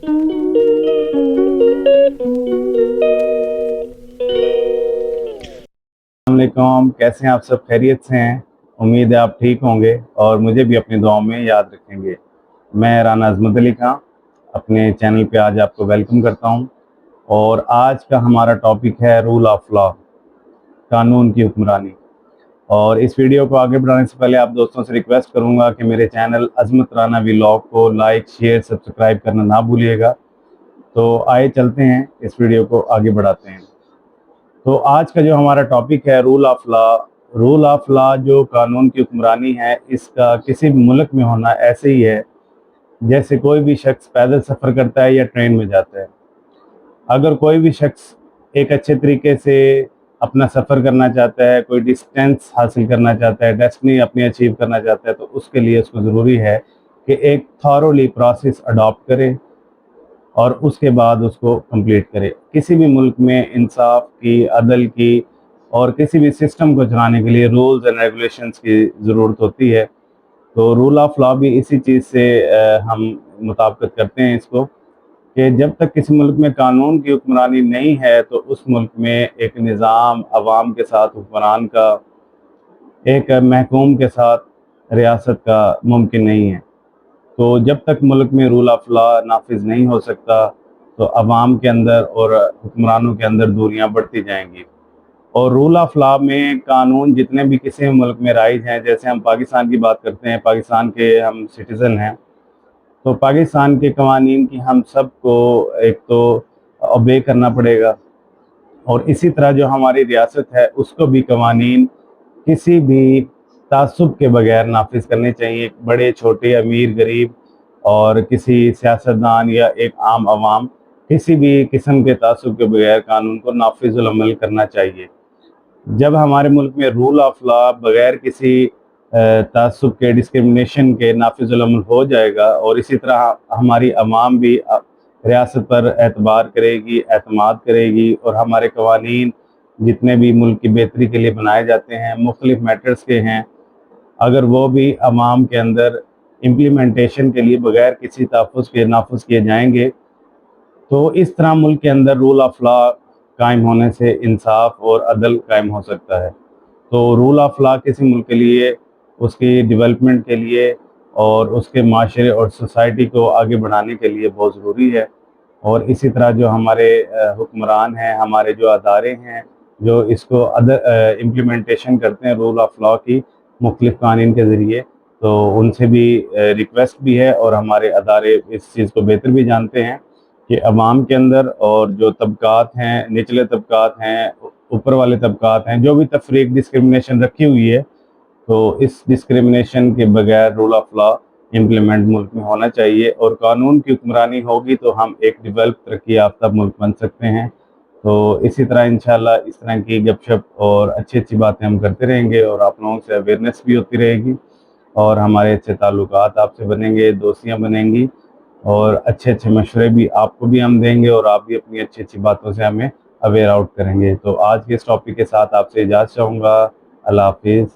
अस्सलाम, कैसे हैं आप सब? खैरियत से हैं? उम्मीद है आप ठीक होंगे और मुझे भी अपनी दुआओं में याद रखेंगे। मैं राना अजमत अली खां अपने चैनल पे आज आपको वेलकम करता हूं और आज का हमारा टॉपिक है रूल ऑफ लॉ, कानून की हुक्मरानी। और इस वीडियो को आगे बढ़ाने से पहले आप दोस्तों से रिक्वेस्ट करूंगा कि मेरे चैनल अजमत राना व्लॉग को लाइक, शेयर, सब्सक्राइब करना ना भूलिएगा। तो आइए चलते हैं, इस वीडियो को आगे बढ़ाते हैं। तो आज का जो हमारा टॉपिक है rule of law. Rule of law जो कानून की हुक्मरानी है, इसका किसी भी मुल्क में होना ऐसे ही है जैसे कोई भी शख्स पैदल सफ़र करता है या ट्रेन में जाता है। अगर कोई भी शख्स एक अच्छे तरीके से अपना सफ़र करना चाहता है, कोई डिस्टेंस हासिल करना चाहता है, डेस्टिनी अपनी अचीव करना चाहता है, तो उसके लिए उसको ज़रूरी है कि एक थॉरोली प्रोसेस अडॉप्ट करे और उसके बाद उसको कंप्लीट करे। किसी भी मुल्क में इंसाफ की, अदल की और किसी भी सिस्टम को चलाने के लिए रूल्स एंड रेगुलेशंस की ज़रूरत होती है। तो रूल ऑफ लॉ भी इसी चीज़ से हम मुताबिकत करते हैं इसको, कि जब तक किसी मुल्क में कानून की हुक्मरानी नहीं है तो उस मुल्क में एक निज़ाम अवाम के साथ हुक्मरान का, एक महकूम के साथ रियासत का मुमकिन नहीं है। तो जब तक मुल्क में रूल ऑफ लॉ नाफिज नहीं हो सकता तो अवाम के अंदर और हुक्मरानों के अंदर दूरियां बढ़ती जाएंगी। और रूल ऑफ लॉ में कानून जितने भी किसी मुल्क में राइज हैं, जैसे हम पाकिस्तान की बात करते हैं, पाकिस्तान के हम सिटीज़न हैं, तो पाकिस्तान के कवानीन की हम सबको एक तो ओबे करना पड़ेगा और इसी तरह जो हमारी रियासत है उसको भी कवानीन किसी भी तासुब के बगैर नाफिज करने चाहिए। बड़े छोटे, अमीर गरीब और किसी सियासतदान या एक आम आवाम, किसी भी किस्म के तासुब के बगैर कानून को नाफिजुल अमल करना चाहिए। जब हमारे मुल्क में रूल ऑफ लॉ बगैर किसी तासुब के, डिस्क्रिमिनेशन के नाफिजुल अमल हो जाएगा और इसी तरह हमारी अवाम भी रियासत पर एतबार करेगी, एतमाद करेगी और हमारे कवानीन जितने भी मुल्क की बेहतरी के लिए बनाए जाते हैं, मुख्तलिफ मैटर्स के हैं, अगर वो भी अवाम के अंदर इम्प्लीमेंटेशन के लिए बगैर किसी तहफ़्फ़ुज़ के नाफिज किए जाएंगे, तो इस तरह मुल्क के अंदर रूल ऑफ लॉ कायम होने से इंसाफ और अदल कायम हो सकता है। तो रूल ऑफ लॉ किसी मुल्क के लिए, उसकी डेवलपमेंट के लिए और उसके माशरे और सोसाइटी को आगे बढ़ाने के लिए बहुत ज़रूरी है। और इसी तरह जो हमारे हुक्मरान हैं, हमारे जो अदारे हैं जो इसको इम्प्लीमेंटेशन करते हैं रूल ऑफ लॉ की मुख्तलिफ कानून के ज़रिए, तो उनसे भी रिक्वेस्ट भी है और हमारे अदारे इस चीज़ को बेहतर भी जानते हैं कि अवाम के अंदर और जो तबकात हैं, निचले तबकात हैं, ऊपर वाले तबकात हैं, जो भी तफरीक डिस्क्रिमिनेशन रखी हुई है, तो इस डिस्क्रिमिनेशन के बगैर रूल ऑफ लॉ इम्प्लीमेंट मुल्क में होना चाहिए और कानून की हुक्मरानी होगी तो हम एक डेवलप, तरक्की याफ्ता मुल्क बन सकते हैं। तो इसी तरह इंशाल्लाह इस तरह की गपशप और अच्छी अच्छी बातें हम करते रहेंगे और आप लोगों से अवेयरनेस भी होती रहेगी और हमारे अच्छे ताल्लुकात आपसे बनेंगे, दोस्तियाँ बनेंगी और अच्छे अच्छे मशवरे भी आपको भी हम देंगे और आप भी अपनी अच्छी अच्छी बातों से हमें अवेयर आउट करेंगे। तो आज के इस टॉपिक के साथ आपसे इजाज़त चाहूँगा। अल्लाह हाफिज़।